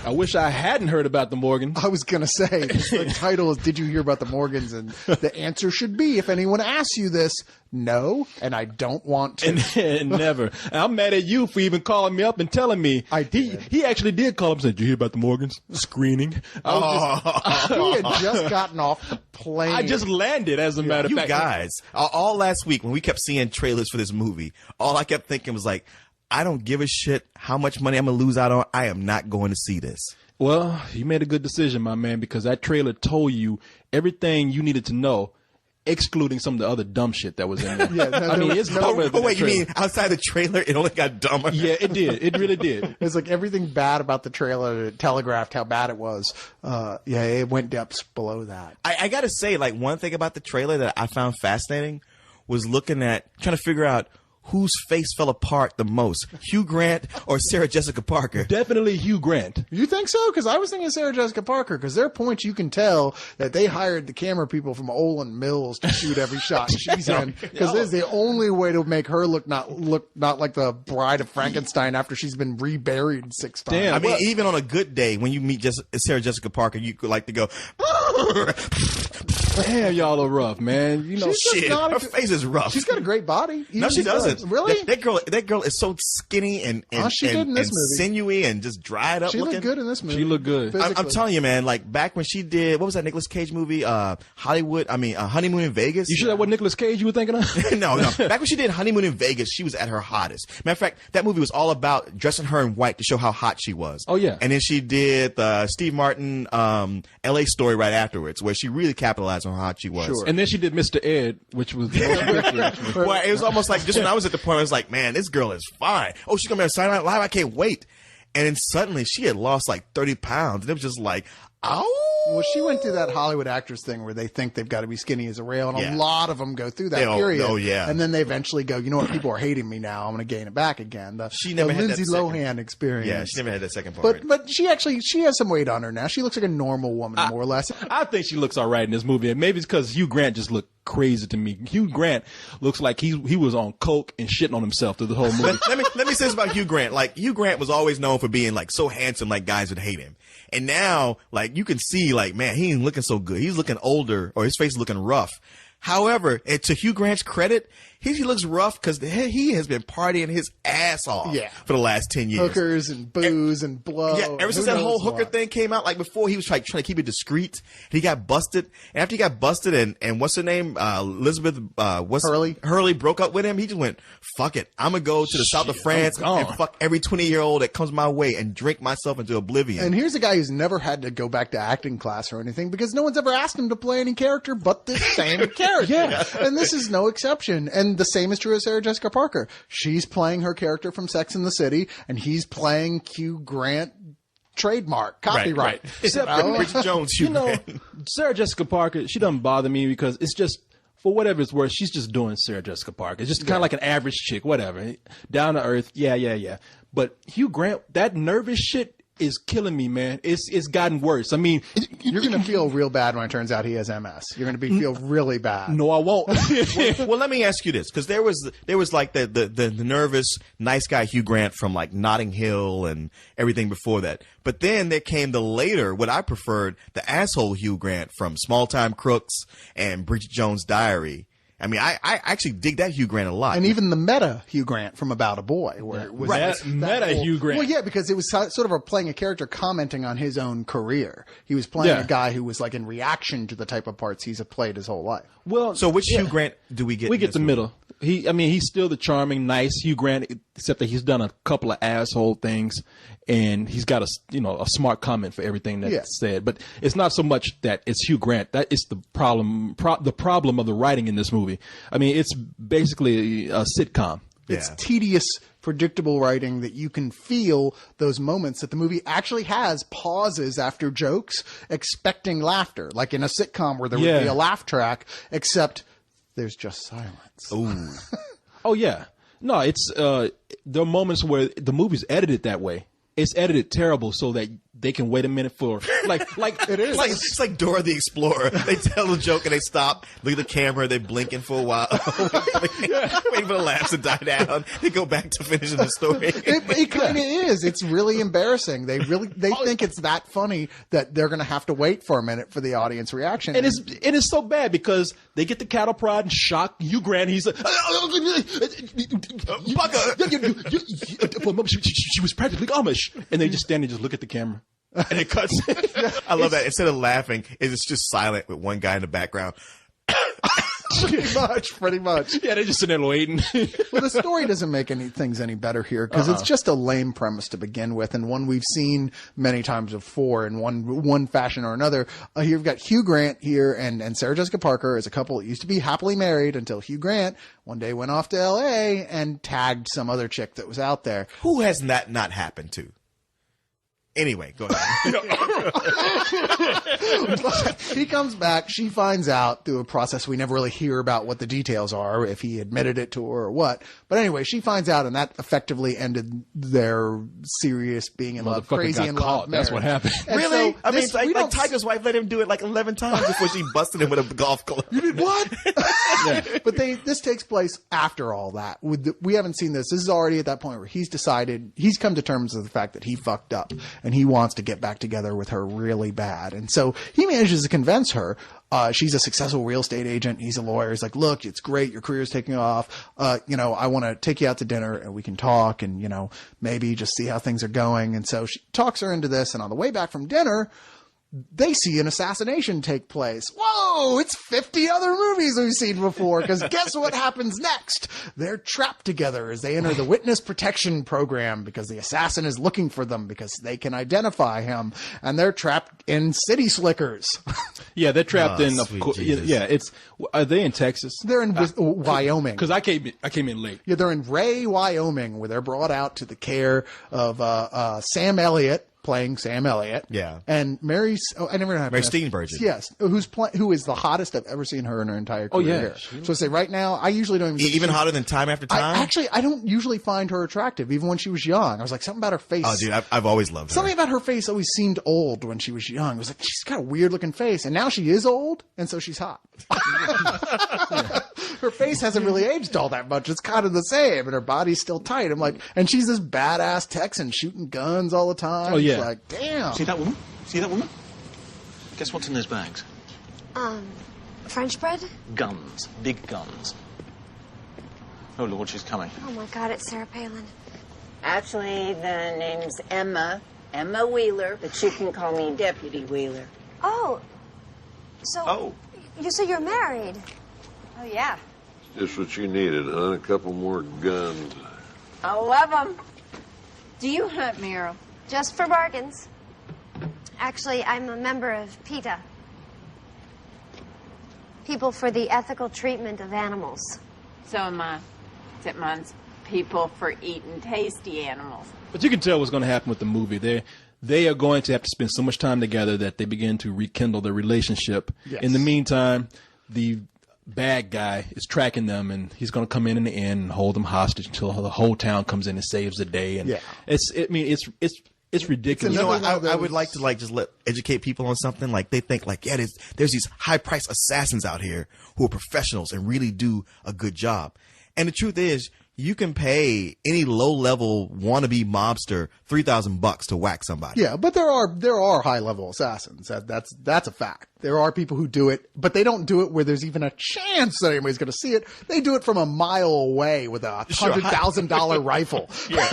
I wish I hadn't heard about the Morgans. I was going to say, the title is Did You Hear About the Morgans? And the answer should be, if anyone asks you this, no, and I don't want to. And never. And I'm mad at you for even calling me up and telling me. He actually did call up and said, "Did you hear about the Morgans screening?" He had just gotten off the plane. I just landed, as a matter of fact. You guys, all last week when we kept seeing trailers for this movie, all I kept thinking was like, I don't give a shit how much money I'm going to lose out on. I am not going to see this. Well, you made a good decision, my man, because that trailer told you everything you needed to know, excluding some of the other dumb shit that was in there. Wait, you mean outside the trailer, it only got dumber? Yeah, it did. It really did. It's like everything bad about the trailer telegraphed how bad it was. It went depths below that. I got to say, like, one thing about the trailer that I found fascinating was trying to figure out whose face fell apart the most, Hugh Grant or Sarah Jessica Parker? Definitely Hugh Grant. You think so? Because I was thinking Sarah Jessica Parker, because there are points you can tell that they hired the camera people from Olin Mills to shoot every shot she's in, because this is the only way to make her look not like the Bride of Frankenstein after she's been reburied 6 times. Damn. I mean, even on a good day, when you meet Sarah Jessica Parker, you could like to go, damn, y'all are rough, man. You know, shit, her face is rough. She's got a great body. No, she doesn't. Really? That girl is so skinny and she did in this movie. sinewy and just dried up. She looked good in this movie. She looked good. I'm telling you, man. Like back when she did, what was that Nicolas Cage movie? Honeymoon in Vegas. You sure that was Nicolas Cage you were thinking of? No. Back when she did Honeymoon in Vegas, she was at her hottest. Matter of fact, that movie was all about dressing her in white to show how hot she was. Oh yeah. And then she did the Steve Martin L.A. Story right afterwards, where she really capitalized on how hot she was. Sure. And then she did Mr. Ed, which was well, it was almost like just when I was at the point, I was like, man, this girl is fine. Oh, she's gonna be on Saturday Night Live. I can't wait. And then suddenly she had lost like 30 pounds, and it was just like, ow. Well, she went through that Hollywood actress thing where they think they've got to be skinny as a rail, and Yeah. a lot of them go through that period. Oh, yeah. And then they eventually go, you know what, people are hating me now. I'm going to gain it back again. She never had that Lindsay second- Lohan experience. Yeah, she never had that second part. But she has some weight on her now. She looks like a normal woman, more or less. I think she looks all right in this movie. And maybe it's because Hugh Grant just looked crazy to me. Hugh Grant looks like he was on coke and shitting on himself through the whole movie. let me say this about Hugh Grant. Like, Hugh Grant was always known for being like so handsome, like guys would hate him. And now, like, you can see, like, man, he ain't looking so good. He's looking older, or his face is looking rough. However, and to Hugh Grant's credit, he looks rough because he has been partying his ass off for the last 10 years. Hookers and booze and blow. Yeah, ever since that whole hooker thing came out, like before he was trying to keep it discreet, he got busted. And after he got busted and what's her name? Elizabeth, Hurley broke up with him. He just went, fuck it. I'm going to go to the south of France and fuck every 20-year-old that comes my way and drink myself into oblivion. And here's a guy who's never had to go back to acting class or anything because no one's ever asked him to play any character but the same character. Yeah. And this is no exception. And the same is true of Sarah Jessica Parker. She's playing her character from Sex and the City, and he's playing Hugh Grant trademark, copyright. Except Bridget Jones, Hugh Grant. Sarah Jessica Parker, she doesn't bother me because it's just, for whatever it's worth, she's just doing Sarah Jessica Parker. It's just kind of like an average chick, whatever. Down to earth, yeah. But Hugh Grant, that nervous shit is killing me, man. It's gotten worse. I mean, you're going to feel real bad when it turns out he has MS. You're going to feel really bad. No, I won't. Well, let me ask you this, because there was like the nervous, nice guy Hugh Grant from like Notting Hill and everything before that. But then there came the later, what I preferred, the asshole Hugh Grant from Small Time Crooks and Bridget Jones' Diary. I mean, I actually dig that Hugh Grant a lot. And even the meta Hugh Grant from About a Boy. Where it was Hugh Grant. Well, yeah, because it was sort of playing a character commenting on his own career. He was playing a guy who was like in reaction to the type of parts he's played his whole life. Well, so which Hugh Grant do we get? We get the middle. He's still the charming, nice Hugh Grant, except that he's done a couple of asshole things, and he's got a smart comment for everything that's said. But it's not so much that it's Hugh Grant. That is the problem. The problem of the writing in this movie. I mean, it's basically a sitcom. It's tedious, predictable writing that you can feel those moments that the movie actually has pauses after jokes, expecting laughter, like in a sitcom where there would be a laugh track, except there's just silence. Ooh. Oh, yeah. No, it's there are moments where the movie's edited that way. It's edited terrible so that they can wait a minute for like It is. It's like Dora the Explorer. They tell a joke and they stop, look at the camera, they're blinking for a while, waiting for the laughs to die down. They go back to finishing the story. It kind of is. It's really embarrassing. They think it's that funny that they're going to have to wait for a minute for the audience reaction. And it's so bad because they get the cattle prod and shock Hugh Grant. He's like, she was practically Amish, and they just stand and just look at the camera, and it cuts. I love that. Instead of laughing, it's just silent with one guy in the background. Pretty much. Yeah, they're just sitting there waiting. Well, the story doesn't make things any better here because it's just a lame premise to begin with, and one we've seen many times before in one fashion or another. Here you've got Hugh Grant here and Sarah Jessica Parker as a couple that used to be happily married until Hugh Grant one day went off to L.A. and tagged some other chick that was out there. Who has that not happened to? Anyway, go ahead. He comes back. She finds out through a process we never really hear about what the details are, if he admitted it to her or what. But anyway, she finds out, and that effectively ended their serious being in love, crazy in love. That's what happened. And Really? so I mean, this- like, we don't Tiger's wife let him do it like 11 times before she busted him with a golf club. You did what? But this takes place after all that. We haven't seen this. This is already at that point where he's come to terms with the fact that he fucked up and he wants to get back together with her really bad. And so he manages to convince her. She's a successful real estate agent. He's a lawyer. He's like, look, it's great. Your career's taking off. I want to take you out to dinner and we can talk and, maybe just see how things are going. And so she talks her into this. And on the way back from dinner, they see an assassination take place. Whoa, it's 50 other movies we've seen before, because guess what happens next? They're trapped together as they enter the witness protection program because the assassin is looking for them because they can identify him, and they're trapped in city slickers. Yeah, they're trapped in. Of sweet course, Jesus. yeah. Are they in Texas? They're in Wyoming. Because I came in late. Yeah, they're in Ray, Wyoming, where they're brought out to the care of Sam Elliott, playing Sam Elliott. Yeah. And Mary Steenburgen. Yes. Who is the hottest I've ever seen her in her entire career. yeah. So I say right now, I usually don't Even hotter than Time After Time? I don't usually find her attractive, even when she was young. I was like, something about her face. Oh, dude, I've always loved her. Something about her face always seemed old when she was young. I was like, she's got a weird looking face. And now she is old, and so she's hot. Her face hasn't really aged all that much. It's kind of the same, and her body's still tight. I'm like, and she's this badass Texan shooting guns all the time. Oh, yeah. It's like, damn. See that woman? See that woman? Guess what's in those bags? French bread? Guns. Big guns. Oh, Lord, she's coming. Oh my God, it's Sarah Palin. Actually, the name's Emma Wheeler, but you can call me Deputy Wheeler. Oh, so Oh. you say you're married? Oh, yeah. Just what you needed, huh? A couple more guns. I love them. Do you hunt, Meryl? Just for bargains. Actually, I'm a member of PETA. People for the Ethical Treatment of Animals. So am I. Except mine's people for eating tasty animals. But you can tell what's going to happen with the movie. They are going to have to spend so much time together that they begin to rekindle their relationship. Yes. In the meantime, the bad guy is tracking them, and he's going to come in the end and hold them hostage until the whole town comes in and saves the day. And Yeah. it's ridiculous. You know, Another one of I would those- like to just educate people on something. Like they think there's these high priced assassins out here who are professionals and really do a good job. And the truth is, you can pay any low level wannabe mobster $3,000 to whack somebody. Yeah, but there are high level assassins. That's a fact. There are people who do it, but they don't do it where there's even a chance that anybody's going to see it. They do it from a mile away with a $100,000 rifle. Yeah.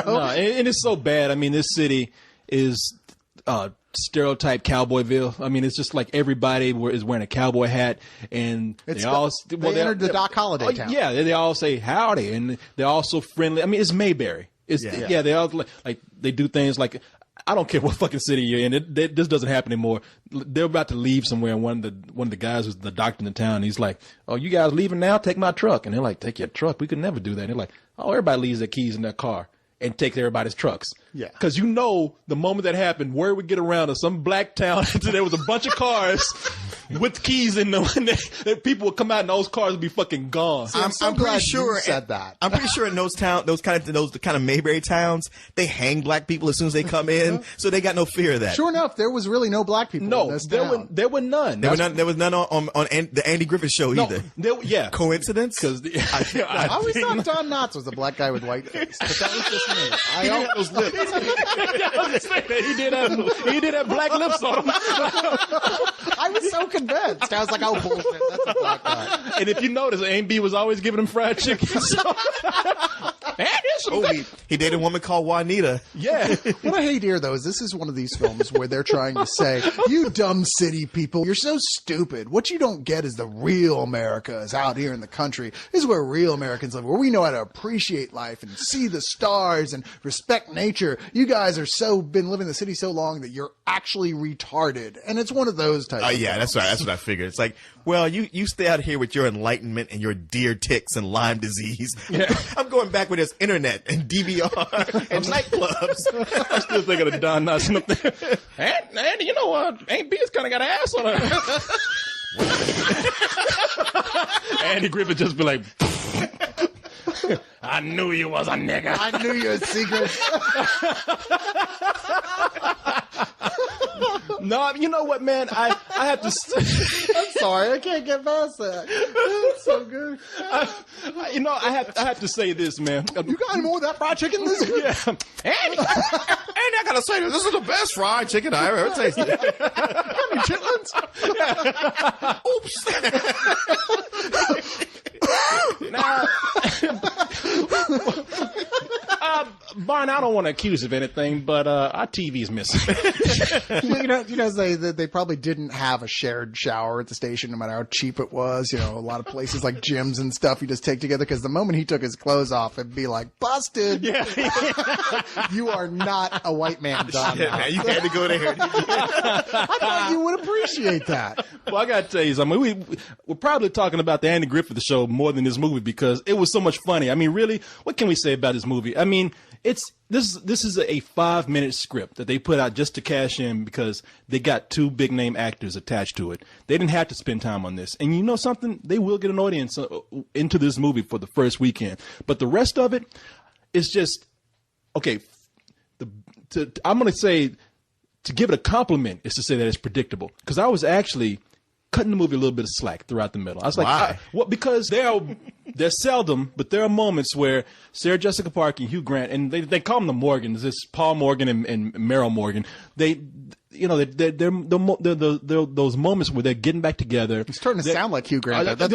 No, and it's so bad. I mean, this city is stereotype Cowboyville. I mean, it's just like everybody is wearing a cowboy hat, and they entered the Doc Holliday town. Yeah, they all say howdy, and they're all so friendly. I mean, it's Mayberry. They all like they do things like, I don't care what fucking city you're in. This doesn't happen anymore. They're about to leave somewhere, and one of the guys was the doctor in the town. He's like, "Oh, you guys leaving now? Take my truck." And they're like, "Take your truck? We could never do that." And they're like, "Oh, everybody leaves their keys in their car and takes everybody's trucks." Yeah. Because the moment that happened, word would get around to some black town. There was a bunch of cars with keys in them. And people would come out and those cars would be fucking gone. I'm pretty sure you said that. I'm pretty sure in those kind of Mayberry towns, they hang black people as soon as they come in, so they got no fear of that. Sure enough, there was really no black people in No, this there town. were none. There was none on the Andy Griffith show No, either. yeah. Coincidence? Because I always thought Don Knotts was a black guy with white face, but that was just me. he did have those lips. He did have black lips on him. I was so convinced. I was like, oh, bullshit. That's a black guy. And if you notice, A&B was always giving him fried chicken. So. And here's some He dated a woman called Juanita. yeah. What I hate here, though, is this is one of these films where they're trying to say, you dumb city people, you're so stupid. What you don't get is the real America is out here in the country. This is where real Americans live, where we know how to appreciate life and see the stars and respect nature. You guys are been living in the city so long that you're actually retarded. And it's one of those types of Yeah, films. that's what I figured. It's like, well, you stay out here with your enlightenment and your deer ticks and Lyme disease. Yeah. I'm going back with this internet and DVR and nightclubs. I'm still thinking of Don Knotts up there. And you know what? A&B's kind of got an ass on her. Andy Griffith just be like, I knew you was a nigga. I knew you had secrets. No, you know what, man? I have to. I'm sorry, I can't get past that. It's so good. I have to say this, man. You got any more of that fried chicken? This is Yeah. Andy, I gotta say, this is the best fried chicken I ever tasted. chitlins. now, Barn, I don't want to accuse of anything, but our TV's missing. They probably didn't have a shared shower at the station, no matter how cheap it was. A lot of places like gyms and stuff you just take together, because the moment he took his clothes off, it'd be like, busted. Yeah. You are not a white man, Don. Yeah, man, you had to go there. I thought you would appreciate that. Well, I gotta tell you something. We're probably talking about the Andy Griffith show more than this movie because it was so much funny. I mean, really, what can we say about this movie? I mean, this is a 5-minute script that they put out just to cash in because they got 2 big name actors attached to it. They didn't have to spend time on this. And you know something? They will get an audience into this movie for the first weekend. But the rest of it is just, okay, I'm going to say, to give it a compliment is to say that it's predictable. Because I was actually cutting the movie a little bit of slack throughout the middle. I was like, why? Because they're seldom, but there are moments where Sarah Jessica Parker and Hugh Grant, and they call them the Morgans. It's Paul Morgan and Meryl Morgan. They're those moments where they're getting back together. It's starting to sound like Hugh Grant. That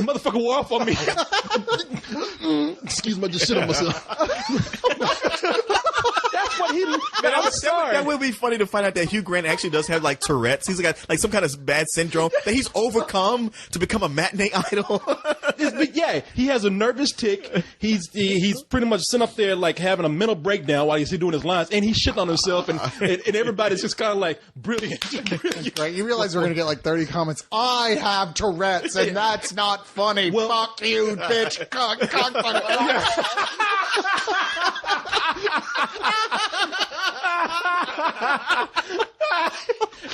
motherfucker wore off on me. Excuse me, I just shit on myself. That's what he. Man, I'm sorry. That would be funny to find out that Hugh Grant actually does have like Tourette's. He's got like some kind of bad syndrome that he's overcome to become a matinee idol. But yeah, he has a nervous tick. He's pretty much sitting up there like having a mental breakdown while he's doing his lines, and he's shitting on himself, and everybody's just kind of like brilliant. Right? You realize we're gonna get like 30 comments. I have Tourette's, and that's not funny. Well, fuck you, bitch.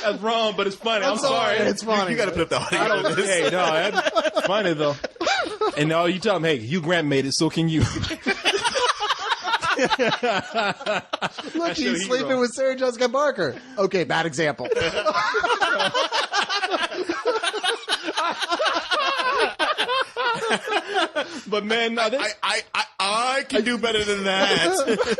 That's wrong, but it's funny. I'm sorry. It's funny. You got to put up the audio. Hey, no, that's funny though. And now you tell him, hey, Hugh Grant made it, so can you. Look, he's sleeping with Sarah Jessica Parker. Okay, bad example. But man, no, I can do better than that.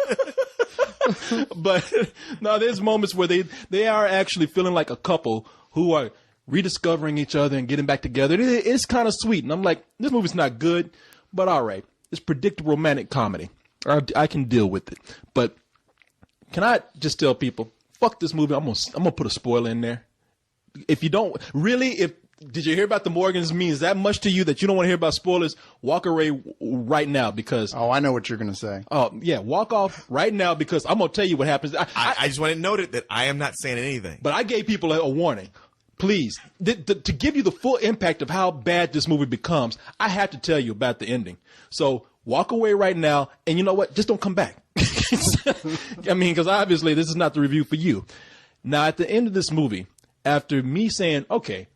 but no, there's moments where they are actually feeling like a couple who are rediscovering each other and getting back together. It's kind of sweet, and I'm like, this movie's not good, but all right, it's predictable romantic comedy. I can deal with it. But can I just tell people, fuck this movie? I'm gonna put a spoiler in there. If you don't really, did you hear about the Morgans means that much to you that you don't want to hear about spoilers? Walk away right now because. Oh, I know what you're going to say. Oh, yeah. Walk off right now because I'm going to tell you what happens. I just want to note it that I am not saying anything. But I gave people a warning. Please, to give you the full impact of how bad this movie becomes, I have to tell you about the ending. So walk away right now. And you know what? Just don't come back. I mean, because obviously this is not the review for you. Now, at the end of this movie, after me saying, okay,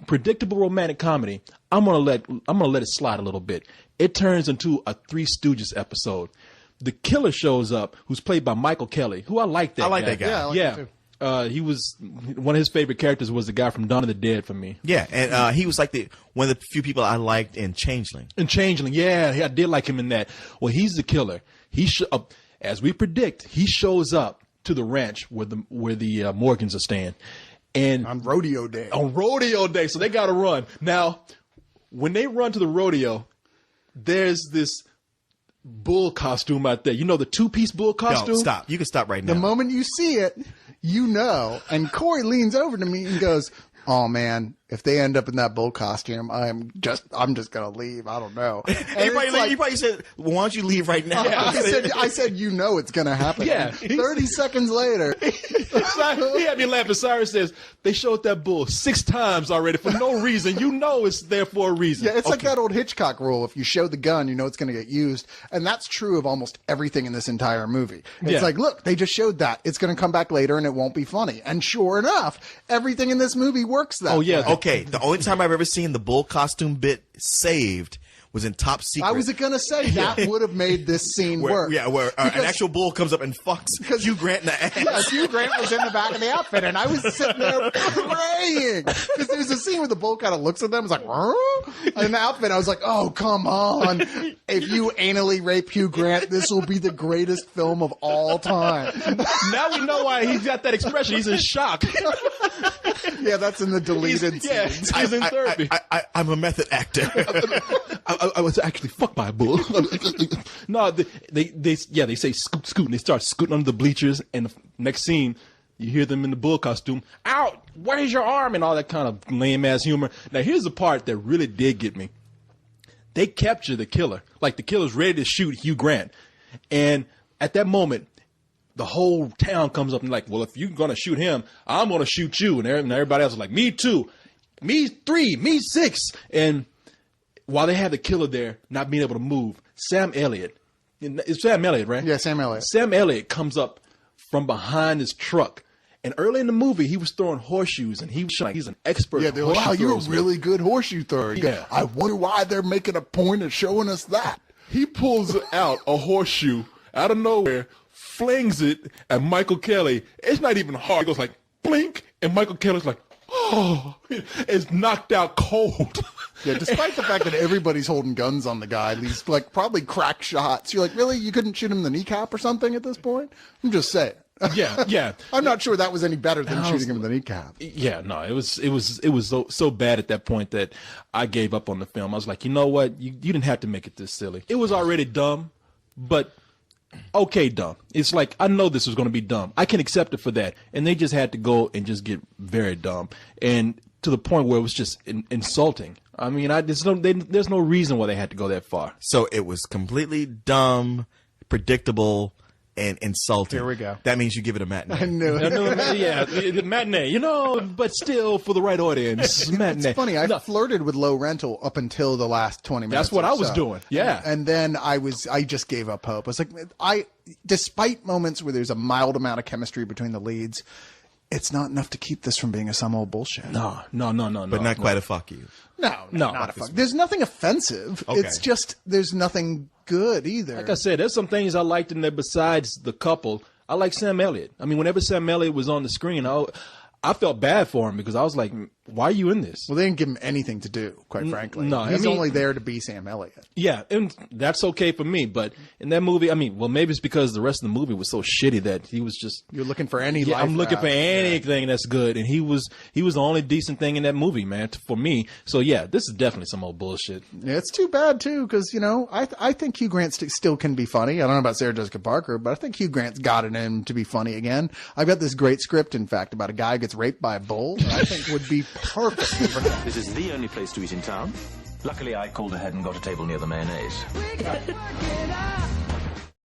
predictable romantic comedy, I'm gonna let it slide a little bit. It turns into a Three Stooges episode. The killer shows up, who's played by Michael Kelly, who I like that guy. I like that guy. Yeah, I like him too. He was one of his favorite characters was the guy from Dawn of the Dead for me. Yeah, and he was like one of the few people I liked in Changeling. Yeah, I did like him in that. Well, he's the killer. As we predict, he shows up to the ranch where the Morgans are staying, and On rodeo day. So they got to run. Now, when they run to the rodeo, there's this bull costume out there. You know the two-piece bull costume? No, stop. You can stop right now. The moment you see it, you know. And Corey leans over to me and goes, "Oh man, if they end up in that bull costume, I'm just gonna leave. I don't know." And You probably said, well, "Why don't you leave right now?" I said, you know, it's gonna happen. Yeah. 30 seconds later, He had me laughing. Cyrus says, they showed that bull 6 times already for no reason. You know it's there for a reason. yeah, it's like that old Hitchcock rule: if you show the gun, you know it's gonna get used, and that's true of almost everything in this entire movie. It's Yeah. like, look, they just showed that. It's gonna come back later, and it won't be funny. And sure enough, everything in this movie works that. Oh, yeah. way. Okay, the only time I've ever seen the bull costume bit saved was in Top Secret. I was gonna say that would have made this scene where, work. yeah, where an actual bull comes up and fucks Hugh Grant in the ass. Yeah, Hugh Grant was in the back of the outfit, and I was sitting there praying because there's a scene where the bull kind of looks at them, it's like, "Huh?" In the outfit. I was like, "Oh, come on! If you anally rape Hugh Grant, this will be the greatest film of all time." Now we know why he's got that expression. He's in shock. Yeah, that's in the deleted Yeah, scenes. he's in therapy. I'm a method actor. I was actually fucked by a bull. No, they say scoot, scoot, and they start scooting under the bleachers, and the next scene, you hear them in the bull costume, "Out! Where's your arm?" and all that kind of lame-ass humor. Now, here's the part that really did get me. They capture the killer. Like, the killer's ready to shoot Hugh Grant. And at that moment, the whole town comes up and like, well, if you're going to shoot him, I'm going to shoot you. And everybody else is like, me too. Me 3, me 6. And while they have the killer there, not being able to move, Sam Elliott, it's Sam Elliott, right? Yeah, Sam Elliott. Sam Elliott comes up from behind his truck. And early in the movie, he was throwing horseshoes, and he was like, he's an expert. Yeah, they're like, "Wow, you're a horseshoe really good horseshoe thrower." Yeah. I wonder why they're making a point of showing us that. He pulls out a horseshoe out of nowhere, flings it at Michael Kelly. It's not even hard. It goes like, blink, and Michael Kelly's like, oh, it's knocked out cold. Yeah, despite the fact that everybody's holding guns on the guy, these like probably crack shots. You're like, really? You couldn't shoot him in the kneecap or something at this point? I'm just saying. Yeah. I'm not sure that was any better than shooting him in the kneecap. Yeah, no, it was so bad at that point that I gave up on the film. I was like, you know what? You didn't have to make it this silly. It was already dumb, but okay, dumb. It's like, I know this was going to be dumb. I can accept it for that. And they just had to go and just get very dumb. And to the point where it was just insulting. I mean, there's no reason why they had to go that far. So it was completely dumb, predictable, and insulting. Here we go. That means you give it a matinee. I knew it. Yeah, the matinee, but still for the right audience, matinee. It's funny. I flirted with low rental up until the last 20 minutes. That's what or I was so. doing. Yeah. And then I just gave up hope. I was like, despite moments where there's a mild amount of chemistry between the leads, it's not enough to keep this from being a some old bullshit. No. But not quite a fuck you. No, not a fuck. There's nothing offensive. Okay. It's just there's nothing good either. Like I said, there's some things I liked in there besides the couple. I like Sam Elliott. I mean, whenever Sam Elliott was on the screen, I felt bad for him because I was like, why are you in this? Well, they didn't give him anything to do, quite frankly. no, He's I mean- only there to be Sam Elliott. Yeah, and that's okay for me. But in that movie, I mean, well, maybe it's because the rest of the movie was so shitty that he was just. You're looking for any Yeah, life I'm looking for raft. anything that's good, and he was the only decent thing in that movie, man, for me. So yeah, this is definitely some old bullshit. Yeah, it's too bad too, because I think Hugh Grant still can be funny. I don't know about Sarah Jessica Parker, but I think Hugh Grant's got it in him to be funny again. I've got this great script, in fact, about a guy who gets raped by a bull that I think would be perfect for him. This is the only place to eat in town. Luckily, I called ahead and got a table near the mayonnaise.